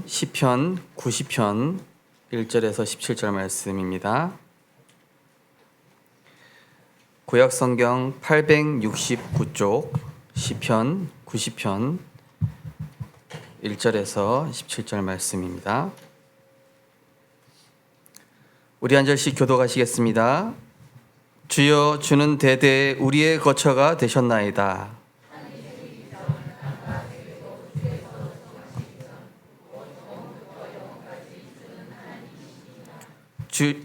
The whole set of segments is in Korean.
시편 90편 1절에서 17절 말씀입니다. 구약 성경 869쪽 시편 90편 1절에서 17절 말씀입니다. 우리 한 절씩 교독하시겠습니다. 주여, 주는 대대에 우리의 거처가 되셨나이다.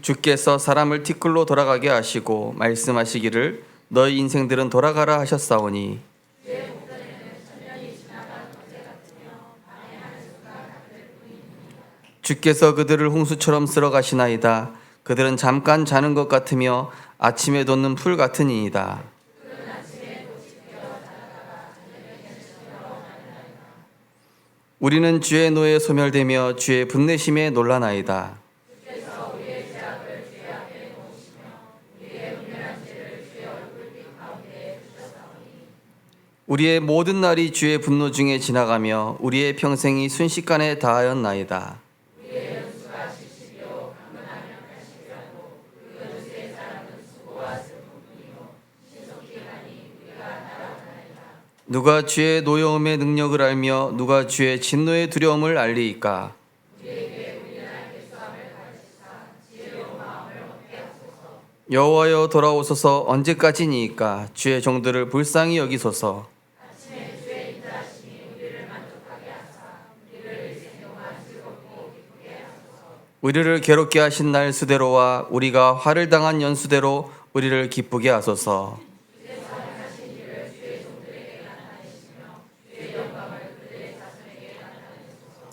주께서 사람을 티끌로 돌아가게 하시고 말씀하시기를 너희 인생들은 돌아가라 하셨사오니 주께서 그들을 홍수처럼 쓸어 가시나이다. 그들은 잠깐 자는 것 같으며 아침에 돋는 풀 같으니이다. 우리는 주의 노에 소멸되며 주의 분내심에 놀라나이다. 우리의 모든 날이 주의 분노 중에 지나가며 우리의 평생이 순식간에 다하였나이다. 누가 주의 노여움의 능력을 알며 누가 주의 진노의 두려움을 알리이까? 여호와여, 돌아오소서. 언제까지니이까? 주의 종들을 불쌍히 여기소서. 우리를 괴롭게 하신 날 수대로와 우리가 화를 당한 연수대로 우리를 기쁘게 하소서.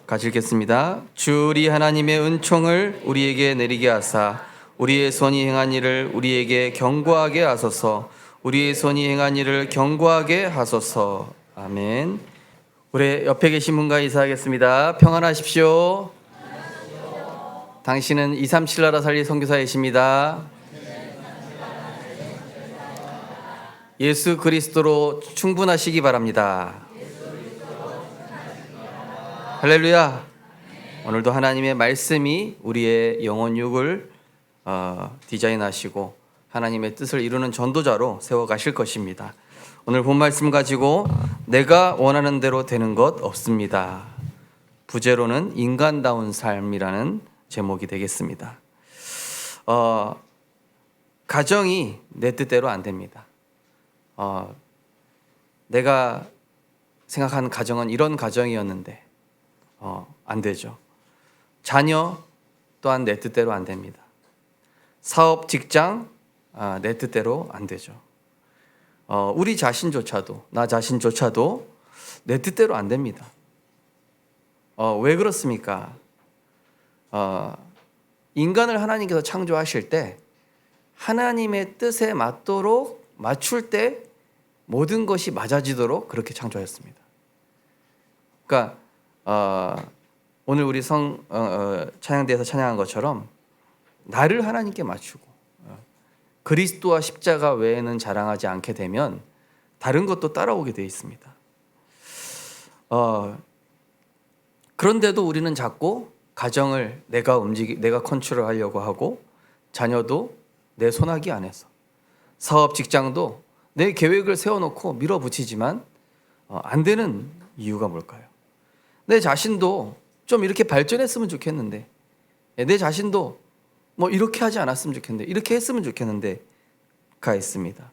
같이 읽겠습니다. 주 우리 하나님의 은총을 우리에게 내리게 하사 우리의 손이 행한 일을 우리에게 경고하게 하소서. 우리의 손이 행한 일을 경고하게 하소서. 아멘. 우리 옆에 계신 분과 인사하겠습니다. 평안하십시오. 당신은 237 나라 살리 선교사이십니다. 예수 그리스도로 충분하시기 바랍니다. 할렐루야. 오늘도 하나님의 말씀이 우리의 영혼 육을 디자인하시고 하나님의 뜻을 이루는 전도자로 세워가실 것입니다. 오늘 본 말씀 가지고 내가 원하는 대로 되는 것 없습니다. 부제로는 인간다운 삶이라는 제목이 되겠습니다. 가정이 내 뜻대로 안 됩니다. 내가 생각한 가정은 이런 가정이었는데 안 되죠. 자녀 또한 내 뜻대로 안 됩니다. 사업, 직장 내 뜻대로 안 되죠. 우리 자신조차도, 나 자신조차도 내 뜻대로 안 됩니다. 왜 그렇습니까? 인간을 하나님께서 창조하실 때 하나님의 뜻에 맞출 때 모든 것이 맞아지도록 그렇게 창조하셨습니다. 그러니까 오늘 우리 찬양대에서 찬양한 것처럼 나를 하나님께 맞추고 그리스도와 십자가 외에는 자랑하지 않게 되면 다른 것도 따라오게 되어 있습니다. 그런데도 우리는 자꾸 가정을 내가 컨트롤하려고 하고 자녀도 내 손아귀 안에서 사업, 직장도 내 계획을 세워놓고 밀어붙이지만 안 되는 이유가 뭘까요? 내 자신도 좀 이렇게 발전했으면 좋겠는데 내 자신도 뭐 이렇게 하지 않았으면 좋겠는데 이렇게 했으면 좋겠는데 가 있습니다.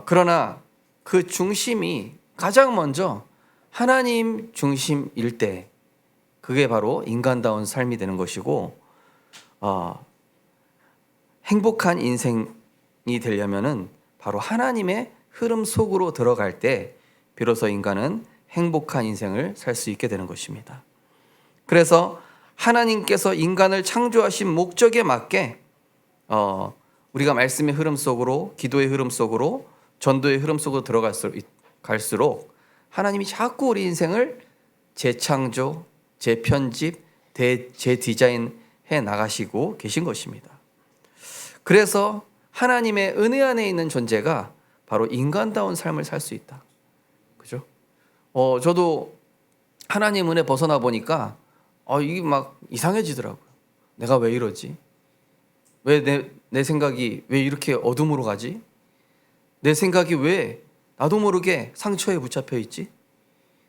그러나 그 중심이 가장 먼저 하나님 중심일 때 그게 바로 인간다운 삶이 되는 것이고 행복한 인생이 되려면은 바로 하나님의 흐름 속으로 들어갈 때 비로소 인간은 행복한 인생을 살 수 있게 되는 것입니다. 그래서 하나님께서 인간을 창조하신 목적에 맞게 우리가 말씀의 흐름 속으로, 기도의 흐름 속으로, 전도의 흐름 속으로 들어갈수록 하나님이 자꾸 우리 인생을 재창조, 재편집, 재디자인해 나가시고 계신 것입니다. 그래서 하나님의 은혜 안에 있는 존재가 바로 인간다운 삶을 살 수 있다. 그죠? 저도 하나님 은혜 벗어나 보니까 이게 막 이상해지더라고요. 내가 왜 이러지? 왜 내 생각이 왜 이렇게 어둠으로 가지? 내 생각이 왜 나도 모르게 상처에 붙잡혀 있지?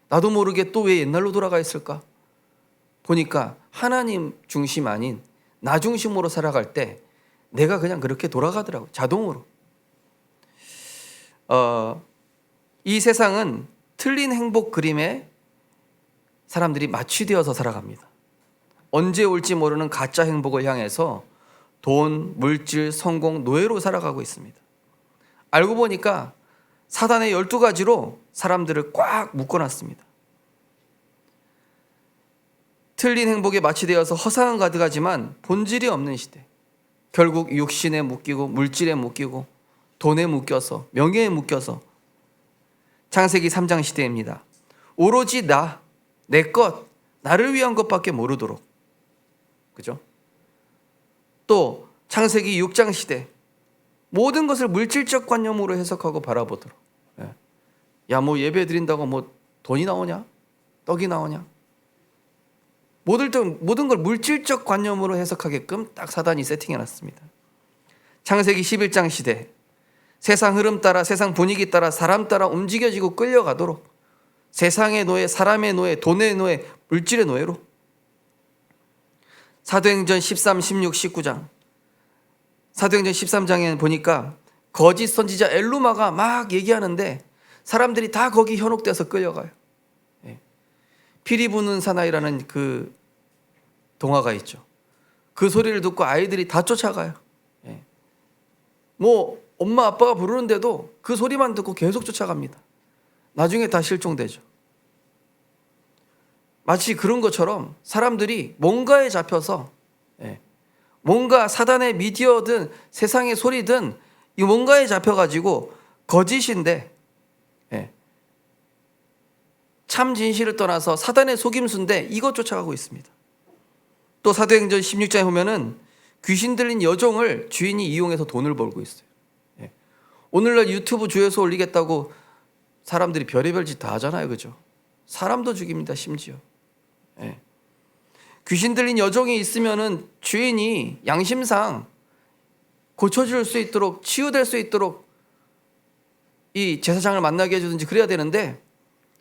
나도 모르게 또 왜 옛날로 돌아가 있을까? 보니까 하나님 중심 아닌 나 중심으로 살아갈 때 내가 그냥 그렇게 돌아가더라고요. 자동으로. 이 세상은 틀린 행복 그림에 사람들이 마취되어서 살아갑니다. 언제 올지 모르는 가짜 행복을 향해서 돈, 물질, 성공, 노예로 살아가고 있습니다. 알고 보니까 사단의 12가지로 사람들을 꽉 묶어놨습니다. 틀린 행복에 마취되어서 허상은 가득하지만 본질이 없는 시대. 결국 육신에 묶이고 물질에 묶이고 돈에 묶여서 명예에 묶여서 창세기 3장 시대입니다. 오로지 내 것, 나를 위한 것밖에 모르도록. 그죠? 또 창세기 6장 시대. 모든 것을 물질적 관념으로 해석하고 바라보도록. 야, 뭐 예배 드린다고 뭐 돈이 나오냐? 떡이 나오냐? 모든 걸 물질적 관념으로 해석하게끔 딱 사단이 세팅해놨습니다. 창세기 11장 시대. 세상 흐름 따라, 세상 분위기 따라, 사람 따라 움직여지고 끌려가도록 세상의 노예, 사람의 노예, 돈의 노예, 물질의 노예로. 사도행전 13, 16, 19장. 사도행전 13장에 보니까 거짓 선지자 엘루마가 막 얘기하는데 사람들이 다 거기 현혹돼서 끌려가요. 피리 부는 사나이라는 그 동화가 있죠. 그 소리를 듣고 아이들이 다 쫓아가요. 뭐 엄마 아빠가 부르는데도 그 소리만 듣고 계속 쫓아갑니다. 나중에 다 실종되죠. 마치 그런 것처럼 사람들이 뭔가에 잡혀서 뭔가 사단의 미디어든 세상의 소리든 이 뭔가에 잡혀가지고 거짓인데 참 진실을 떠나서 사단의 속임수인데 이것 쫓아가고 있습니다. 또 사도행전 16장에 보면은 귀신 들린 여종을 주인이 이용해서 돈을 벌고 있어요. 오늘날 유튜브 조회수 올리겠다고 사람들이 별의별 짓 다 하잖아요. 그죠? 사람도 죽입니다. 심지어. 귀신 들린 여종이 있으면은 주인이 양심상 고쳐줄 수 있도록, 치유될 수 있도록 이 제사장을 만나게 해주든지 그래야 되는데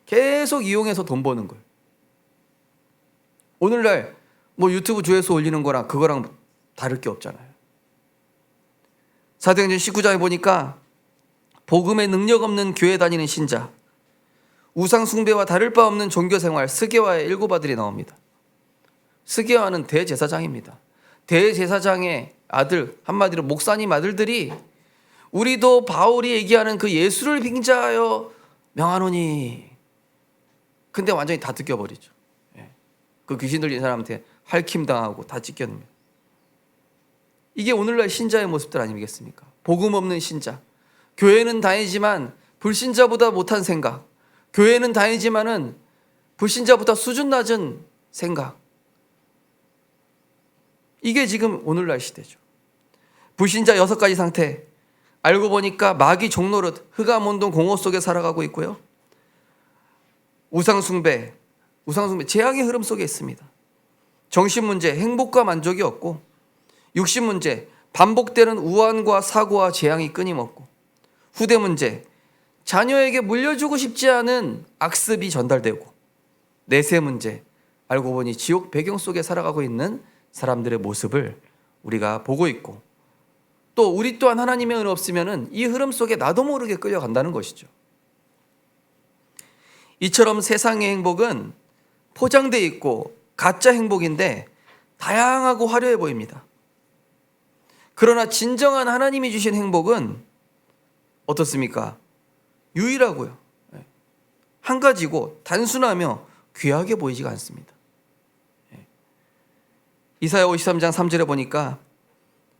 계속 이용해서 돈 버는 거예요. 오늘날 뭐 유튜브 조회수 올리는 거랑 그거랑 다를 게 없잖아요. 사도행전 19장에 보니까 복음의 능력 없는 교회 다니는 신자, 우상 숭배와 다를 바 없는 종교 생활, 스게와의 일곱 아들이 나옵니다. 스게와는 대제사장입니다. 대제사장의 아들, 한마디로 목사님 아들들이 우리도 바울이 얘기하는 그 예수를 빙자하여 명하노니. 근데 완전히 다 뜯겨버리죠. 그 귀신 들린 사람한테 할킴당하고 다 찢겨냅니다. 이게 오늘날 신자의 모습들 아니겠습니까? 복음 없는 신자. 교회는 다니지만 불신자보다 못한 생각. 교회는 다니지만은 불신자보다 수준 낮은 생각. 이게 지금 오늘날 시대죠. 불신자 6가지 상태. 알고 보니까 마귀 종노릇, 흑암운동 공허 속에 살아가고 있고요. 우상숭배, 재앙의 흐름 속에 있습니다. 정신문제, 행복과 만족이 없고, 육신문제, 반복되는 우환과 사고와 재앙이 끊임없고, 후대문제, 자녀에게 물려주고 싶지 않은 악습이 전달되고, 내세문제, 알고 보니 지옥 배경 속에 살아가고 있는 사람들의 모습을 우리가 보고 있고, 또 우리 또한 하나님의 은혜 없으면 이 흐름 속에 나도 모르게 끌려간다는 것이죠. 이처럼 세상의 행복은 포장되어 있고 가짜 행복인데 다양하고 화려해 보입니다. 그러나 진정한 하나님이 주신 행복은 어떻습니까? 유일하고요. 한 가지고 단순하며 귀하게 보이지가 않습니다. 이사야 53장 3절에 보니까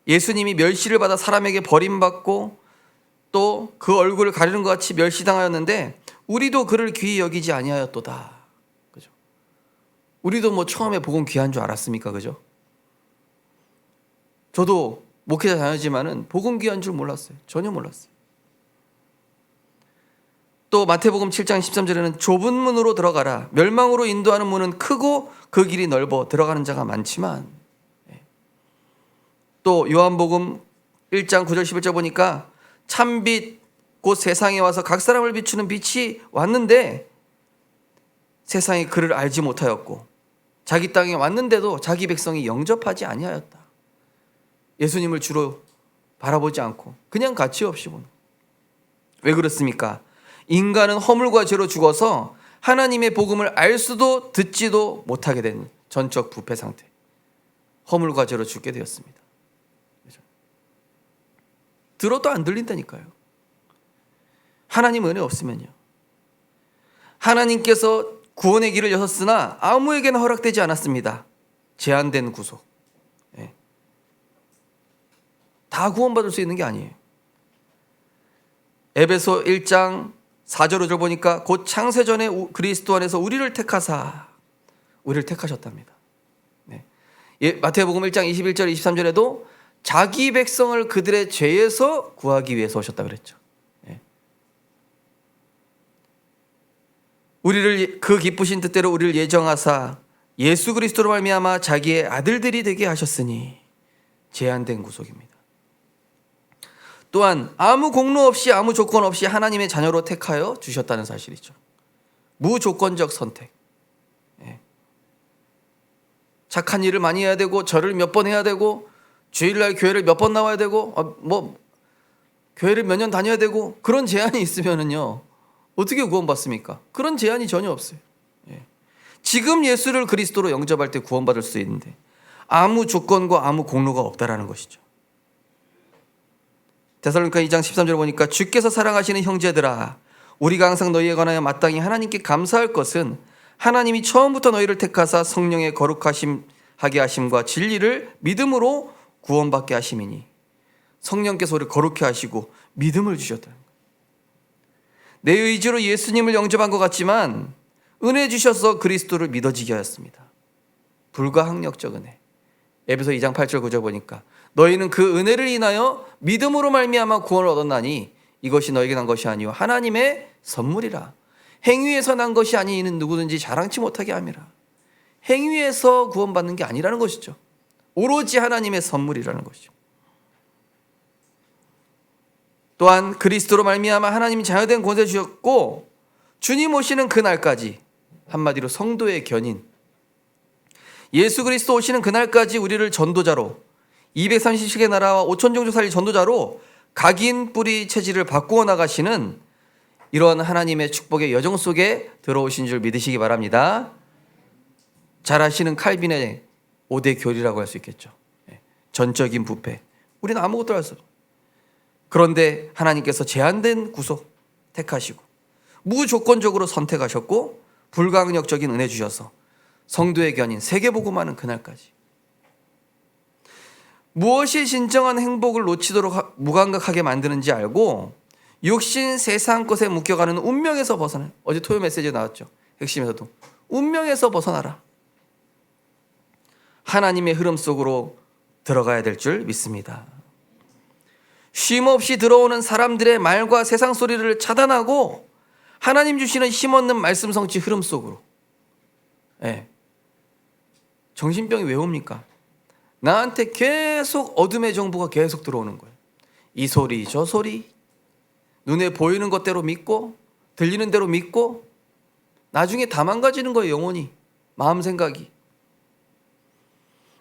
예수님이 멸시를 받아 사람에게 버림받고 또 그 얼굴을 가리는 것 같이 멸시당하였는데 우리도 그를 귀히 여기지 아니하였도다. 그죠? 우리도 뭐 처음에 복음 귀한 줄 알았습니까? 그죠? 저도 목회자 자녀지만은 복음 귀한 줄 몰랐어요. 전혀 몰랐어요. 또 마태복음 7장 13절에는 좁은 문으로 들어가라. 멸망으로 인도하는 문은 크고 그 길이 넓어 들어가는 자가 많지만, 또 요한복음 1장 9절 11절 보니까 참빛 곧 세상에 와서 각 사람을 비추는 빛이 왔는데 세상이 그를 알지 못하였고 자기 땅에 왔는데도 자기 백성이 영접하지 아니하였다. 예수님을 주로 바라보지 않고 그냥 가치 없이 보는. 왜 그렇습니까? 인간은 허물과 죄로 죽어서 하나님의 복음을 알 수도 듣지도 못하게 된 전적 부패 상태. 허물과 죄로 죽게 되었습니다. 들어도 안 들린다니까요. 하나님 은혜 없으면요. 하나님께서 구원의 길을 여셨으나 아무에게나 허락되지 않았습니다. 제한된 구속. 다 구원받을 수 있는 게 아니에요. 에베소 1장 4절 5절 보니까 곧 창세전에 그리스도 안에서 우리를 택하사, 우리를 택하셨답니다. 마태복음 1장 21절 23절에도 자기 백성을 그들의 죄에서 구하기 위해서 오셨다 그랬죠. 우리를 그 기쁘신 뜻대로 우리를 예정하사 예수 그리스도로 말미암아 자기의 아들들이 되게 하셨으니 제한된 구속입니다. 또한 아무 공로 없이 아무 조건 없이 하나님의 자녀로 택하여 주셨다는 사실이죠. 무조건적 선택. 착한 일을 많이 해야 되고 절을 몇 번 해야 되고 주일날 교회를 몇 번 나와야 되고 교회를 몇 년 다녀야 되고 그런 제한이 있으면은요 어떻게 구원받습니까? 그런 제한이 전혀 없어요. 지금 예수를 그리스도로 영접할 때 구원받을 수 있는데 아무 조건과 아무 공로가 없다라는 것이죠. 데살로니가 2장 13절 보니까 주께서 사랑하시는 형제들아 우리가 항상 너희에 관하여 마땅히 하나님께 감사할 것은 하나님이 처음부터 너희를 택하사 성령의 거룩하게 하심과 진리를 믿음으로 구원받게 하심이니. 성령께서 우리를 거룩해 하시고 믿음을 주셨다. 내 의지로 예수님을 영접한 것 같지만 은혜 주셔서 그리스도를 믿어지게 하였습니다. 불가항력적 은혜. 에베소 2장 8절 9절 보니까 너희는 그 은혜를 인하여 믿음으로 말미암아 구원을 얻었나니 이것이 너에게 난 것이 아니요 하나님의 선물이라. 행위에서 난 것이 아니 이는 누구든지 자랑치 못하게 함이라. 행위에서 구원받는 게 아니라는 것이죠. 오로지 하나님의 선물이라는 것이죠. 또한 그리스도로 말미암아 하나님이 자녀된 권세 주셨고 주님 오시는 그날까지, 한마디로 성도의 견인, 예수 그리스도 오시는 그날까지 우리를 전도자로 237개 나라와 5천 종족 살릴 전도자로 각인 뿌리 체질을 바꾸어 나가시는 이러한 하나님의 축복의 여정 속에 들어오신 줄 믿으시기 바랍니다. 잘 아시는 칼빈의 5대 교리라고 할 수 있겠죠. 전적인 부패. 우리는 아무것도 할 수 없어요. 그런데 하나님께서 제한된 구속 택하시고 무조건적으로 선택하셨고 불가항력적인 은혜 주셔서 성도의 견인 세계복음하는 그날까지 무엇이 진정한 행복을 놓치도록 무감각하게 만드는지 알고 육신 세상 것에 묶여가는 운명에서 벗어나. 어제 토요 메시지에 나왔죠. 핵심에서도 운명에서 벗어나라. 하나님의 흐름 속으로 들어가야 될 줄 믿습니다. 쉼없이 들어오는 사람들의 말과 세상 소리를 차단하고 하나님 주시는 힘없는 말씀 성취 흐름 속으로. 정신병이 왜 옵니까? 나한테 계속 어둠의 정보가 계속 들어오는 거예요. 이 소리 저 소리, 눈에 보이는 것대로 믿고 들리는 대로 믿고 나중에 다 망가지는 거예요. 영혼이, 마음 생각이.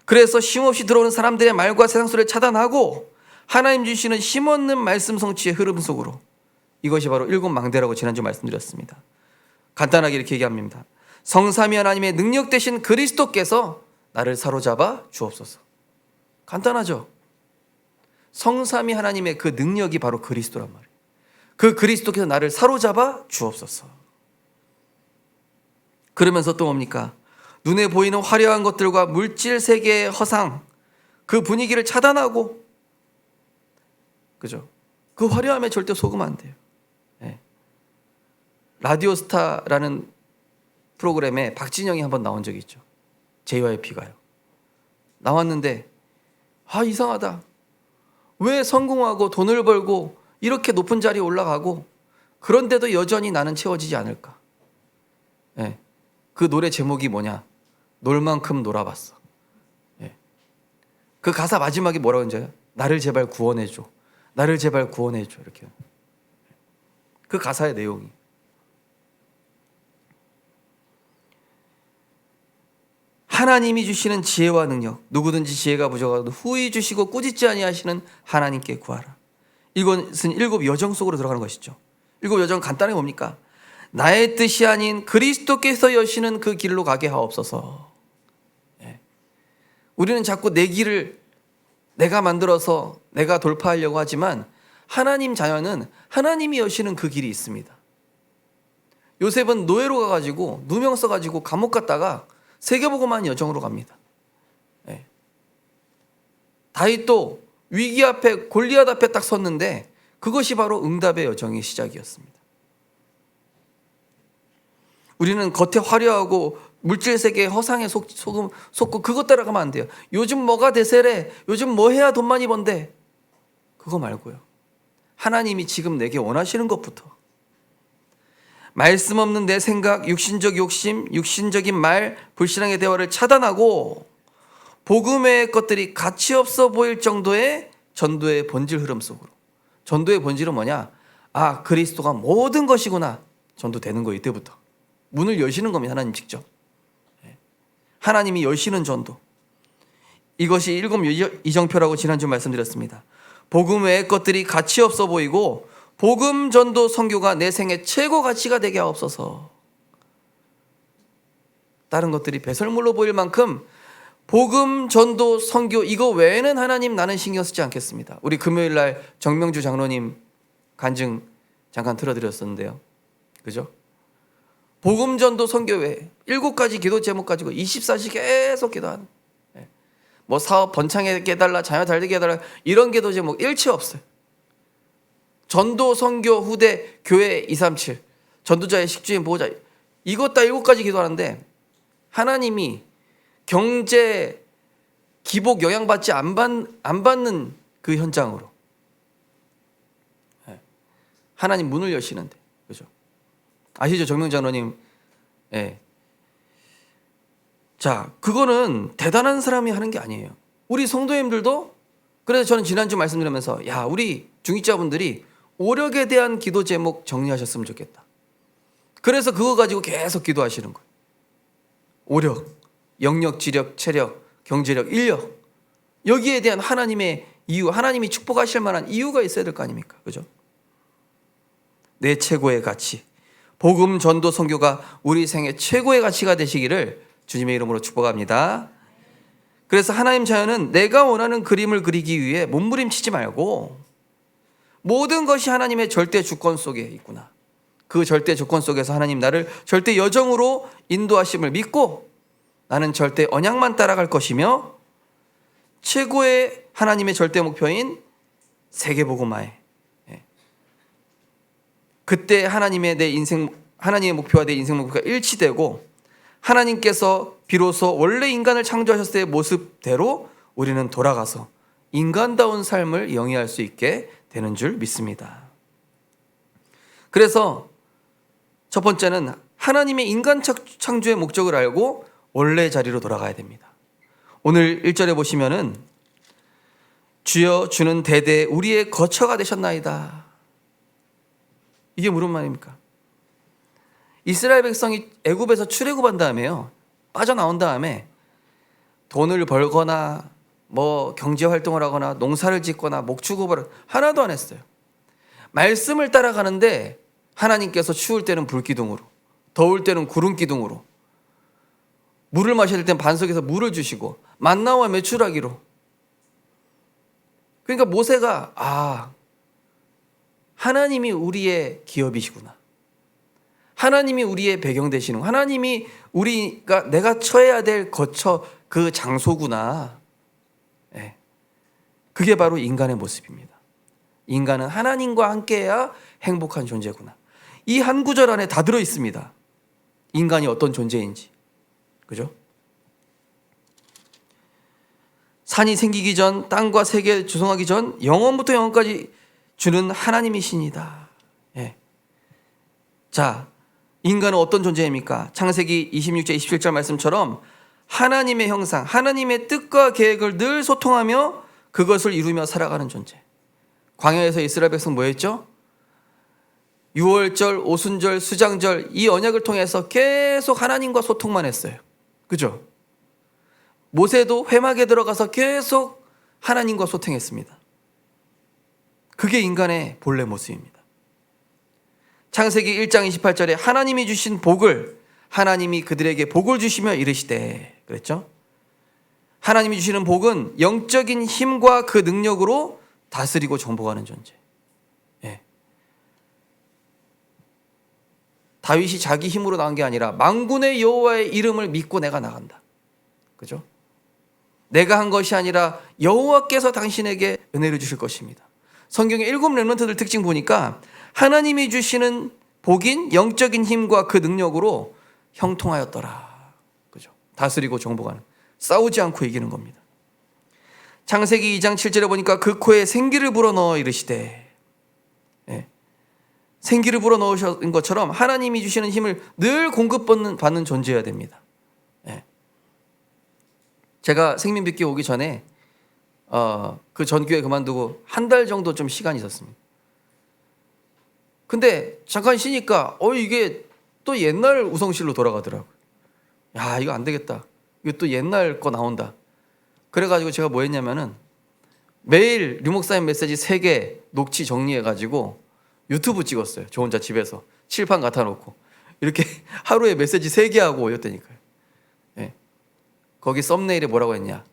그래서 쉼없이 들어오는 사람들의 말과 세상 소리를 차단하고 하나님 주시는 힘없는 말씀 성취의 흐름 속으로. 이것이 바로 일곱 망대라고 지난주 말씀드렸습니다. 간단하게 이렇게 얘기합니다. 성삼위 하나님의 능력 되신 그리스도께서 나를 사로잡아 주옵소서. 간단하죠? 성삼위 하나님의 그 능력이 바로 그리스도란 말이에요. 그 그리스도께서 나를 사로잡아 주옵소서. 그러면서 또 뭡니까? 눈에 보이는 화려한 것들과 물질 세계의 허상, 그 분위기를 차단하고, 그죠? 그 화려함에 절대 속으면 안 돼요. 라디오스타라는 프로그램에 박진영이 한번 나온 적이 있죠. JYP가요. 나왔는데 이상하다. 왜 성공하고 돈을 벌고 이렇게 높은 자리에 올라가고 그런데도 여전히 나는 채워지지 않을까? 예. 그 노래 제목이 뭐냐? 놀 만큼 놀아봤어. 예. 그 가사 마지막에 뭐라고 하는지 나를 제발 구원해줘. 나를 제발 구원해줘. 이렇게. 그 가사의 내용이. 하나님이 주시는 지혜와 능력, 누구든지 지혜가 부족하도 후히 주시고 꾸짖지 아니하시는 하나님께 구하라. 이것은 7 여정 속으로 들어가는 것이죠. 7 여정 간단하게 뭡니까? 나의 뜻이 아닌 그리스도께서 여시는 그 길로 가게 하옵소서. 예. 우리는 자꾸 내 길을 내가 만들어서 내가 돌파하려고 하지만 하나님 자녀는 하나님이 여시는 그 길이 있습니다. 요셉은 노예로 가가지고 누명 써가지고 감옥 갔다가 세계보고만 여정으로 갑니다. 예. 다윗도 위기 앞에 골리앗 앞에 딱 섰는데 그것이 바로 응답의 여정의 시작이었습니다. 우리는 겉에 화려하고 물질 세계의 허상에 속고 그것 따라가면 안 돼요. 요즘 뭐가 대세래? 요즘 뭐 해야 돈 많이 번대? 그거 말고요. 하나님이 지금 내게 원하시는 것부터. 말씀 없는 내 생각, 육신적 욕심, 육신적인 말, 불신앙의 대화를 차단하고 복음의 것들이 가치 없어 보일 정도의 전도의 본질 흐름 속으로. 전도의 본질은 뭐냐? 아, 그리스도가 모든 것이구나. 전도되는 거 이때부터. 문을 여시는 겁니다. 하나님 직접. 하나님이 여시는 전도. 이것이 7 이정표라고 지난주 말씀드렸습니다. 복음 외의 것들이 가치 없어 보이고 복음 전도 선교가 내 생애 최고 가치가 되게 하옵소서. 다른 것들이 배설물로 보일 만큼 복음 전도 선교 이거 외에는 하나님 나는 신경 쓰지 않겠습니다. 우리 금요일 날 정명주 장로님 간증 잠깐 틀어드렸었는데요. 그죠? 복음 전도 선교 외에 7가지 기도 제목 가지고 24시 계속 기도하는. 뭐 사업 번창하게 해달라, 자녀 잘 되게 해달라 이런 기도 제목 일치 없어요. 전도 선교 후대 교회 237 전도자의 식주인 보호자 이것 다 7가지 기도하는데 하나님이 경제 기복 영향받지 안 받는 그 현장으로 하나님 문을 여시는데 그죠? 아시죠? 정명장로님. 예. 자, 그거는 대단한 사람이 하는 게 아니에요. 우리 성도님들도 그래서 저는 지난주 말씀드리면서 야, 우리 중직자분들이 오력에 대한 기도 제목 정리하셨으면 좋겠다. 그래서 그거 가지고 계속 기도하시는 거예요. 오력, 영력, 지력, 체력, 경제력, 인력 여기에 대한 하나님의 이유, 하나님이 축복하실 만한 이유가 있어야 될 거 아닙니까? 그죠? 내 최고의 가치, 복음 전도 선교가 우리 생애 최고의 가치가 되시기를 주님의 이름으로 축복합니다. 그래서 하나님 자녀는 내가 원하는 그림을 그리기 위해 몸부림치지 말고 모든 것이 하나님의 절대 주권 속에 있구나. 그 절대 조건 속에서 하나님 나를 절대 여정으로 인도하심을 믿고 나는 절대 언약만 따라갈 것이며 최고의 하나님의 절대 목표인 세계복음화에 그때 하나님의 목표와 내 인생 목표가 일치되고 하나님께서 비로소 원래 인간을 창조하셨을 때의 모습대로 우리는 돌아가서 인간다운 삶을 영위할 수 있게 되는 줄 믿습니다. 그래서 첫 번째는 하나님의 인간 창조의 목적을 알고 원래 자리로 돌아가야 됩니다. 오늘 1절에 보시면은 주여 주는 대대 우리의 거처가 되셨나이다. 이게 무슨 말입니까? 이스라엘 백성이 애굽에서 출애굽한 다음에요. 빠져나온 다음에 돈을 벌거나 뭐 경제 활동을 하거나 농사를 짓거나 목축업을 하나도 안 했어요. 말씀을 따라가는데 하나님께서 추울 때는 불기둥으로, 더울 때는 구름기둥으로, 물을 마셔야 될 땐 반석에서 물을 주시고 만나와 메추라기로. 그러니까 모세가 하나님이 우리의 기업이시구나. 하나님이 우리의 배경 되시는, 하나님이 우리가 내가 처해야 될 거처 그 장소구나. 네. 그게 바로 인간의 모습입니다. 인간은 하나님과 함께해야 행복한 존재구나. 이 한 구절 안에 다 들어 있습니다. 인간이 어떤 존재인지. 그죠? 산이 생기기 전, 땅과 세계 조성하기 전 영원부터 영원까지 주는 하나님이시니다. 예. 자, 인간은 어떤 존재입니까? 창세기 26장 27절 말씀처럼 하나님의 형상, 하나님의 뜻과 계획을 늘 소통하며 그것을 이루며 살아가는 존재. 광야에서 이스라엘 백성 뭐 했죠? 유월절, 오순절, 수장절 이 언약을 통해서 계속 하나님과 소통만 했어요. 그죠? 모세도 회막에 들어가서 계속 하나님과 소통했습니다. 그게 인간의 본래 모습입니다. 창세기 1장 28절에 하나님이 주신 복을 하나님이 그들에게 복을 주시며 이르시되 그랬죠? 하나님이 주시는 복은 영적인 힘과 그 능력으로 다스리고 정복하는 존재. 예. 다윗이 자기 힘으로 나간 게 아니라 만군의 여호와의 이름을 믿고 내가 나간다. 그죠? 내가 한 것이 아니라 여호와께서 당신에게 은혜를 주실 것입니다. 성경의 7 렘넌트들 특징 보니까 하나님이 주시는 복인 영적인 힘과 그 능력으로 형통하였더라. 그죠? 다스리고 정복하는, 싸우지 않고 이기는 겁니다. 창세기 2장 7절에 보니까 그 코에 생기를 불어넣어 이르시되, 예. 생기를 불어넣으신 것처럼 하나님이 주시는 힘을 늘 공급받는 존재여야 됩니다. 예. 제가 생명빛기 오기 전에 그 전교회 그만두고 한 달 정도 좀 시간이 있었습니다. 근데 잠깐 쉬니까 이게 또 옛날 우성실로 돌아가더라고요. 야, 이거 안 되겠다. 이거 또 옛날 거 나온다. 그래가지고 제가 뭐 했냐면은 매일 류목사님 메시지 3개 녹취 정리해가지고 유튜브 찍었어요. 저 혼자 집에서 칠판 갖다 놓고 이렇게 하루에 메시지 3개 하고 올렸다니까요. 예. 거기 썸네일에 뭐라고 했냐?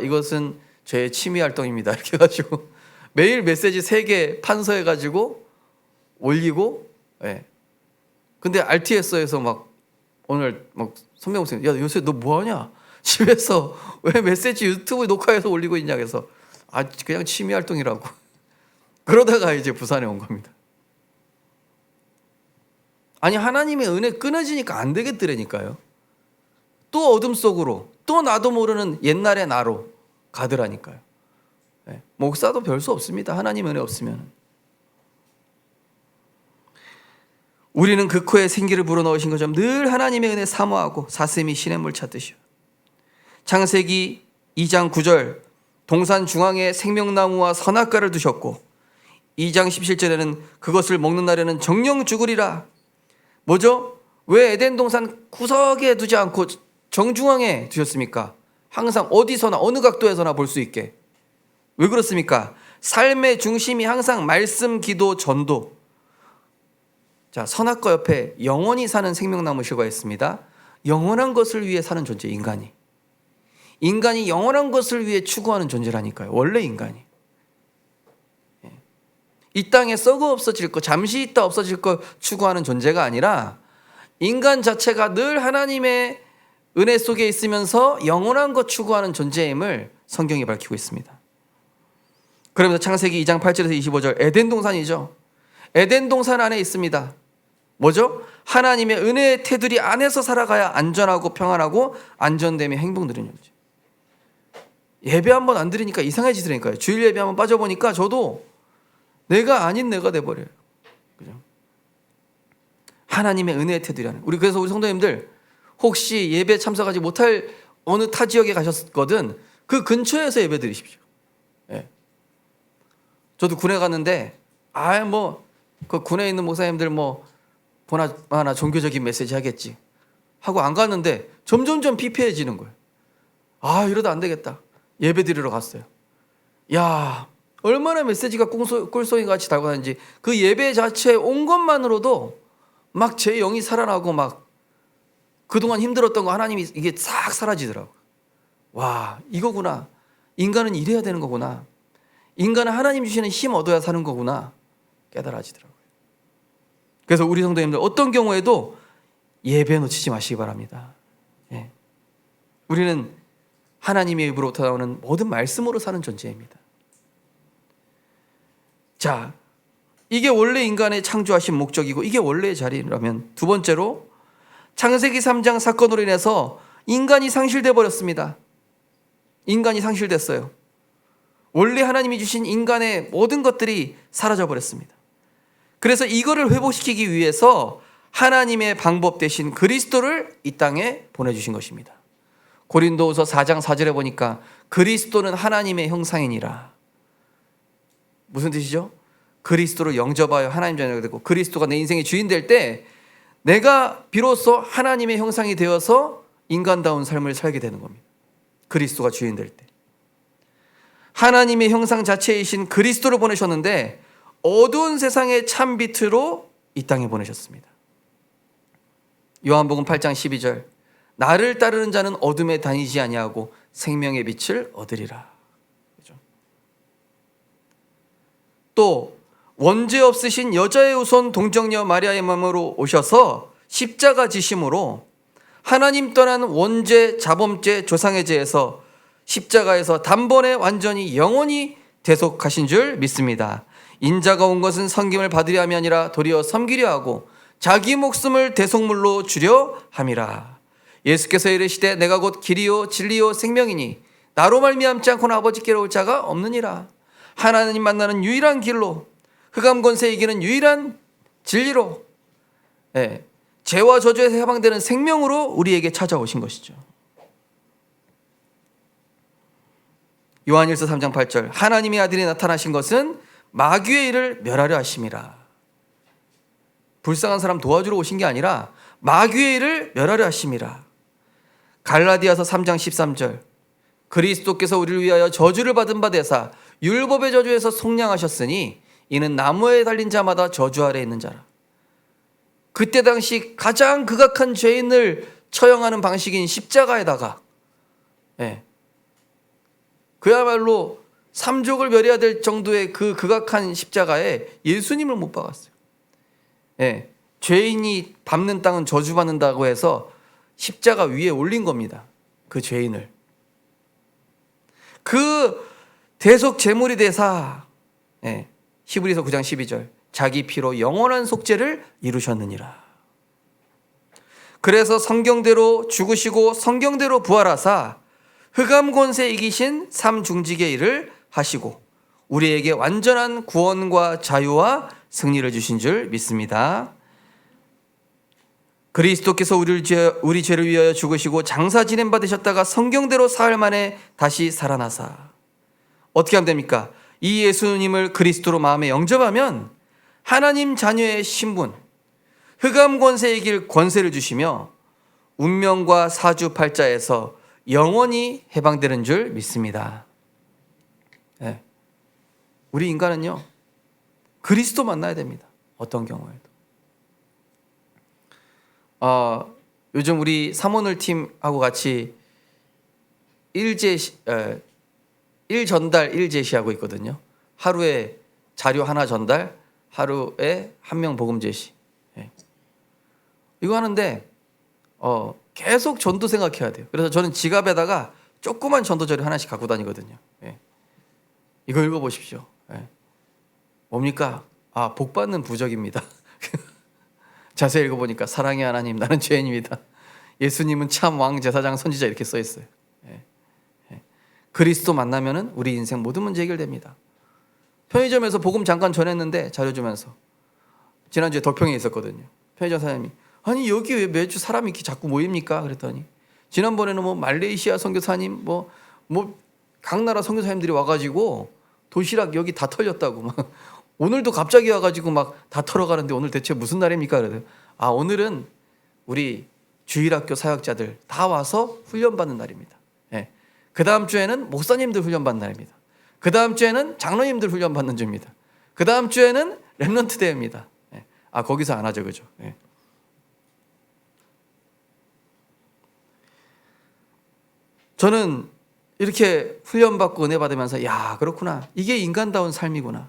이것은 제 취미 활동입니다. 이렇게 해가지고 매일 메시지 3개 판서해가지고 올리고, 예. 근데 RTS에서 막 오늘 막 선배 목사님, 야, 요새 너 뭐하냐? 집에서 왜 메시지 유튜브 녹화해서 올리고 있냐? 그래서 그냥 취미 활동이라고. 그러다가 이제 부산에 온 겁니다. 아니, 하나님의 은혜 끊어지니까 안 되겠더라니까요. 또 어둠 속으로, 또 나도 모르는 옛날의 나로 가더라니까요. 네. 목사도 별 수 없습니다. 하나님 은혜 없으면. 우리는 그 코에 생기를 불어넣으신 것처럼 늘 하나님의 은혜 사모하고 사슴이 시냇물 찾듯이요. 창세기 2장 9절 동산 중앙에 생명나무와 선악과를 두셨고 2장 17절에는 그것을 먹는 날에는 정령 죽으리라. 뭐죠? 왜 에덴 동산 구석에 두지 않고 정중앙에 두셨습니까? 항상 어디서나 어느 각도에서나 볼 수 있게. 왜 그렇습니까? 삶의 중심이 항상 말씀, 기도, 전도. 자, 선악과 옆에 영원히 사는 생명나무 실과 있습니다. 영원한 것을 위해 사는 존재, 인간이. 인간이 영원한 것을 위해 추구하는 존재라니까요. 원래 인간이. 이 땅에 썩어 없어질 것, 잠시 있다 없어질 것 추구하는 존재가 아니라 인간 자체가 늘 하나님의 은혜 속에 있으면서 영원한 것 추구하는 존재임을 성경이 밝히고 있습니다. 그러면서 창세기 2장 8절에서 25절 에덴 동산이죠. 에덴 동산 안에 있습니다. 뭐죠? 하나님의 은혜의 테두리 안에서 살아가야 안전하고 평안하고 안전되며 행복 누리는 거죠. 예배 한번 안 드리니까 이상해지더라니까요. 주일 예배 한번 빠져보니까 저도 내가 아닌 내가 돼버려요. 그죠? 하나님의 은혜의 테두리 안에. 그래서 우리 성도님들 혹시 예배 참석하지 못할 어느 타 지역에 가셨거든 그 근처에서 예배 드리십시오. 예. 저도 군에 갔는데 그 군에 있는 목사님들 보나마나 종교적인 메시지 하겠지 하고 안 갔는데 점점점 피폐해지는 거예요. 이러다 안 되겠다. 예배 드리러 갔어요. 야, 얼마나 메시지가 꿀송이 같이 달고 다니는지 그 예배 자체에 온 것만으로도 막 제 영이 살아나고 막 그동안 힘들었던 거 하나님이 이게 싹 사라지더라고요. 와, 이거구나. 인간은 이래야 되는 거구나. 인간은 하나님 주시는 힘 얻어야 사는 거구나 깨달아지더라고요. 그래서 우리 성도님들 어떤 경우에도 예배 놓치지 마시기 바랍니다. 예. 우리는 하나님의 입으로부터 나오는 모든 말씀으로 사는 존재입니다. 자, 이게 원래 인간의 창조하신 목적이고 이게 원래의 자리라면 두 번째로 창세기 3장 사건으로 인해서 인간이 상실돼 버렸습니다. 인간이 상실됐어요. 원래 하나님이 주신 인간의 모든 것들이 사라져 버렸습니다. 그래서 이거를 회복시키기 위해서 하나님의 방법 대신 그리스도를 이 땅에 보내주신 것입니다. 고린도후서 4장 4절에 보니까 그리스도는 하나님의 형상이니라. 무슨 뜻이죠? 그리스도를 영접하여 하나님 자녀가 되고 그리스도가 내 인생의 주인 될 때 내가 비로소 하나님의 형상이 되어서 인간다운 삶을 살게 되는 겁니다. 그리스도가 주인 될 때. 하나님의 형상 자체이신 그리스도를 보내셨는데 어두운 세상의 찬빛으로 이 땅에 보내셨습니다. 요한복음 8장 12절 나를 따르는 자는 어둠에 다니지 아니하고 생명의 빛을 얻으리라. 그렇죠? 또 원죄 없으신 여자의 후손 동정녀 마리아의 몸으로 오셔서 십자가 지심으로 하나님 떠난 원죄, 자범죄, 조상의 죄에서 십자가에서 단번에 완전히 영원히 대속하신 줄 믿습니다. 인자가 온 것은 섬김을 받으려 함이 아니라 도리어 섬기려 하고 자기 목숨을 대속물로 주려 함이라. 예수께서 이르시되 내가 곧 길이요 진리요 생명이니 나로 말미암지 않고는 아버지께로 올 자가 없느니라. 하나님 만나는 유일한 길로 흑암 권세 이기는 유일한 진리로 죄와 저주에서 해방되는 생명으로 우리에게 찾아오신 것이죠. 요한일서 3장 8절 하나님의 아들이 나타나신 것은 마귀의 일을 멸하려 하심이라. 불쌍한 사람 도와주러 오신 게 아니라 마귀의 일을 멸하려 하심이라. 갈라디아서 3장 13절 그리스도께서 우리를 위하여 저주를 받은 바 되사 율법의 저주에서 속량하셨으니 이는 나무에 달린 자마다 저주 아래 있는 자라. 그때 당시 가장 극악한 죄인을 처형하는 방식인 십자가에다가 그야말로 삼족을 멸해야 될 정도의 그 극악한 십자가에 예수님을 못 박았어요. 죄인이 밟는 땅은 저주받는다고 해서 십자가 위에 올린 겁니다. 그 죄인을. 그 대속 제물이 되사 히브리서 9장 12절 자기 피로 영원한 속죄를 이루셨느니라. 그래서 성경대로 죽으시고 성경대로 부활하사 흑암 권세 이기신 삼중직의 일을 하시고 우리에게 완전한 구원과 자유와 승리를 주신 줄 믿습니다. 그리스도께서 우리 죄를 위하여 죽으시고 장사 지낸 바 되셨다가 성경대로 사흘 만에 다시 살아나사. 어떻게 하면 됩니까? 이 예수님을 그리스도로 마음에 영접하면 하나님 자녀의 신분, 흑암 권세의 길 권세를 주시며 운명과 사주팔자에서 영원히 해방되는 줄 믿습니다. 우리 인간은요 그리스도 만나야 됩니다. 어떤 경우에도. 요즘 우리 사모늘 팀하고 같이 일 전달, 일 제시하고 있거든요. 하루에 자료 하나 전달, 하루에 한 명 복음 제시. 이거 하는데 계속 전도 생각해야 돼요. 그래서 저는 지갑에다가 조그만 전도 자료 하나씩 갖고 다니거든요. 이거 읽어보십시오. 뭡니까? 복 받는 부적입니다. 자세히 읽어보니까 사랑의 하나님 나는 죄인입니다. 예수님은 참 왕 제사장 선지자 이렇게 써 있어요. 그리스도 만나면은 우리 인생 모든 문제 해결됩니다. 편의점에서 복음 잠깐 전했는데 자료 주면서 지난주에 덕평에 있었거든요. 편의점 사장님이 아니 여기 왜 매주 사람이 이렇게 자꾸 모입니까? 그랬더니 지난번에는 뭐 말레이시아 선교사님 뭐 각 나라 선교사님들이 와가지고 도시락 여기 다 털렸다고 막 오늘도 갑자기 와가지고 막 다 털어가는데 오늘 대체 무슨 날입니까? 그래서 오늘은 우리 주일학교 사역자들 다 와서 훈련받는 날입니다. 그 다음 주에는 목사님들 훈련받는 날입니다. 그 다음 주에는 장로님들 훈련받는 주입니다. 그 다음 주에는 렘넌트 대회입니다. 거기서 안 하죠, 그죠? 저는 이렇게 훈련받고 은혜 받으면서 그렇구나. 이게 인간다운 삶이구나.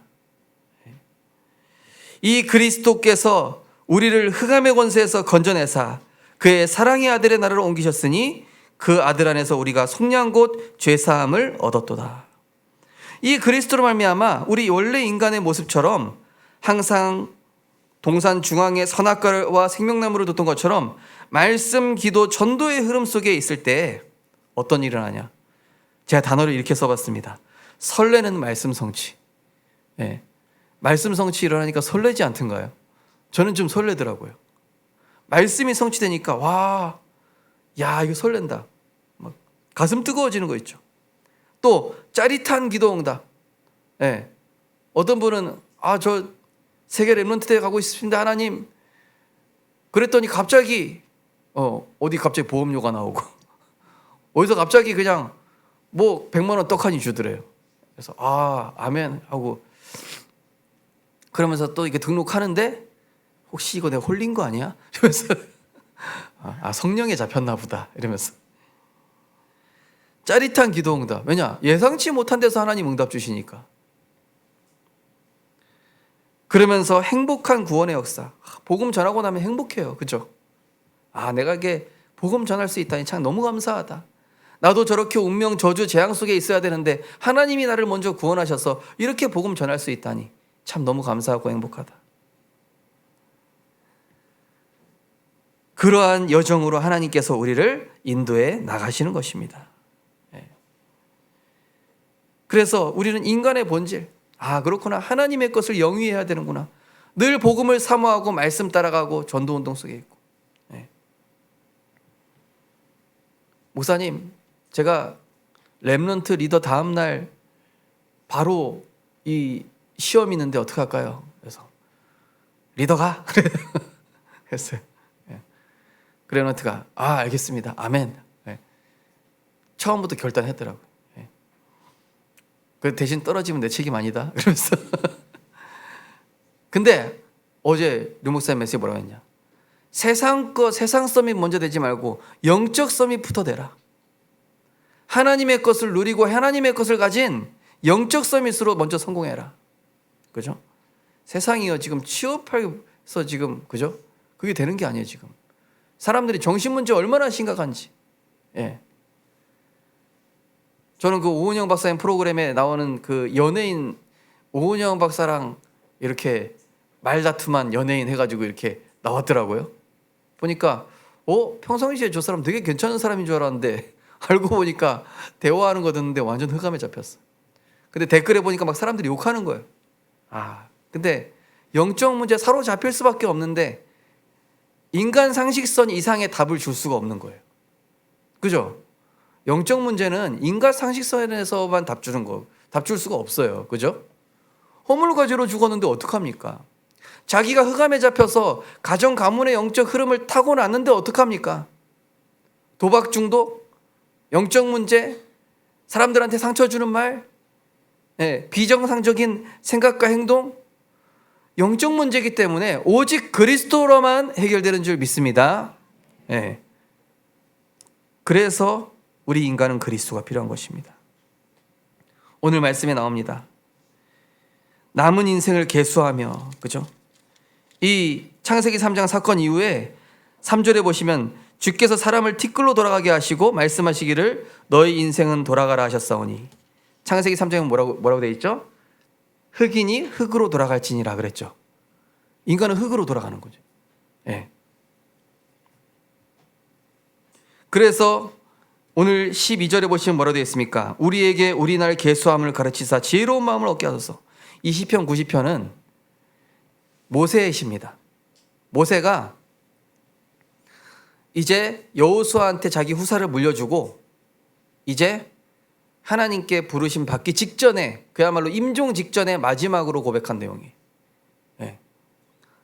이 그리스도께서 우리를 흑암의 권세에서 건져내사 그의 사랑의 아들의 나라로 옮기셨으니 그 아들 안에서 우리가 속량 곧 죄사함을 얻었도다. 이 그리스도로 말미암아 우리 원래 인간의 모습처럼 항상 동산 중앙에 선악과와 생명나무를 뒀던 것처럼 말씀, 기도, 전도의 흐름 속에 있을 때 어떤 일을 하냐? 제가 단어를 이렇게 써봤습니다. 설레는 말씀 성취. 말씀 성취 일어나니까 설레지 않던가요? 저는 좀 설레더라고요. 말씀이 성취되니까 와, 야 이거 설렌다. 막 가슴 뜨거워지는 거 있죠. 또 짜릿한 기도응답. 예. 어떤 분은 저 세계 렘넌트 대회 가고 있습니다 하나님. 그랬더니 갑자기 어디 갑자기 보험료가 나오고 어디서 갑자기 그냥 뭐 100만 원 떡하니 주더래요. 그래서 아멘 하고 그러면서 또 이게 등록하는데 혹시 이거 내가 홀린 거 아니야? 이러면서 성령에 잡혔나 보다 이러면서 짜릿한 기도응답. 왜냐? 예상치 못한 데서 하나님 응답 주시니까. 그러면서 행복한 구원의 역사. 복음 전하고 나면 행복해요. 그죠? 내가 이게 복음 전할 수 있다니 참 너무 감사하다. 나도 저렇게 운명, 저주, 재앙 속에 있어야 되는데 하나님이 나를 먼저 구원하셔서 이렇게 복음 전할 수 있다니 참 너무 감사하고 행복하다. 그러한 여정으로 하나님께서 우리를 인도해 나가시는 것입니다. 그래서 우리는 인간의 본질, 그렇구나. 하나님의 것을 영위해야 되는구나. 늘 복음을 사모하고 말씀 따라가고 전도운동 속에 있고. 목사님, 제가 렘넌트 리더 다음날 바로 이 시험이 있는데 어떡할까요? 그래서 리더가 했어요. 렘넌트가 알겠습니다. 아멘. 처음부터 결단했더라고요. 그 대신 떨어지면 내 책임 아니다. 그러면서 근데 어제 류 목사님 메시지 뭐라고 했냐? 세상 썸이 먼저 되지 말고 영적 썸이부터 되라. 하나님의 것을 누리고 하나님의 것을 가진 영적 서밋으로 먼저 성공해라. 그죠? 세상이요 지금 취업해서 지금 그죠? 그게 되는 게 아니에요 지금. 사람들이 정신 문제 얼마나 심각한지. 저는 그 오은영 박사님 프로그램에 나오는 그 연예인 오은영 박사랑 이렇게 말다툼한 연예인 해가지고 이렇게 나왔더라고요. 보니까 평상시에 저 사람 되게 괜찮은 사람인 줄 알았는데 알고 보니까 대화하는 거 듣는데 완전 흑암에 잡혔어. 근데 댓글에 보니까 막 사람들이 욕하는 거예요. 근데 영적 문제 사로잡힐 수밖에 없는데 인간 상식선 이상의 답을 줄 수가 없는 거예요. 그죠? 영적 문제는 인간 상식선에서만 답 줄 수가 없어요. 그죠? 허물과제로 죽었는데 어떡합니까? 자기가 흑암에 잡혀서 가정 가문의 영적 흐름을 타고났는데 어떡합니까? 도박 중독, 영적 문제, 사람들한테 상처 주는 말, 비정상적인 생각과 행동, 영적 문제이기 때문에 오직 그리스도로만 해결되는 줄 믿습니다. 그래서 우리 인간은 그리스도가 필요한 것입니다. 오늘 말씀에 나옵니다. 남은 인생을 계수하며, 그죠? 이 창세기 3장 사건 이후에 3절에 보시면 주께서 사람을 티끌로 돌아가게 하시고 말씀하시기를 너희 인생은 돌아가라 하셨사오니. 창세기 3장은 뭐라고 되어 있죠? 흑인이 흑으로 돌아갈지니라 그랬죠. 인간은 흑으로 돌아가는 거죠. 그래서 오늘 12절에 보시면 뭐라고 되어 있습니까? 우리에게 우리 날 계수함을 가르치사 지혜로운 마음을 얻게 하소서. 이 시편 90편은 모세의 시입니다. 모세가 이제 여호수아한테 자기 후사를 물려주고 이제 하나님께 부르심 받기 직전에, 그야말로 임종 직전에 마지막으로 고백한 내용이에요.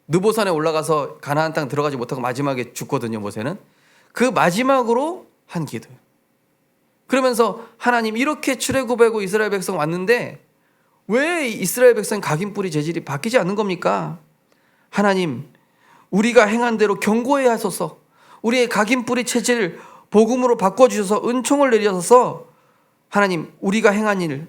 느보산에 올라가서 가나안 땅 들어가지 못하고 마지막에 죽거든요. 모세는 그 마지막으로 한 기도예요. 그러면서 하나님 이렇게 출애굽하고 이스라엘 백성 왔는데 왜 이스라엘 백성 각인뿌리 재질이 바뀌지 않는 겁니까? 하나님, 우리가 행한 대로 경고해야 하소서. 우리의 각인뿌리 체질 복음으로 바꿔주셔서 은총을 내려서 하나님, 우리가 행한 일,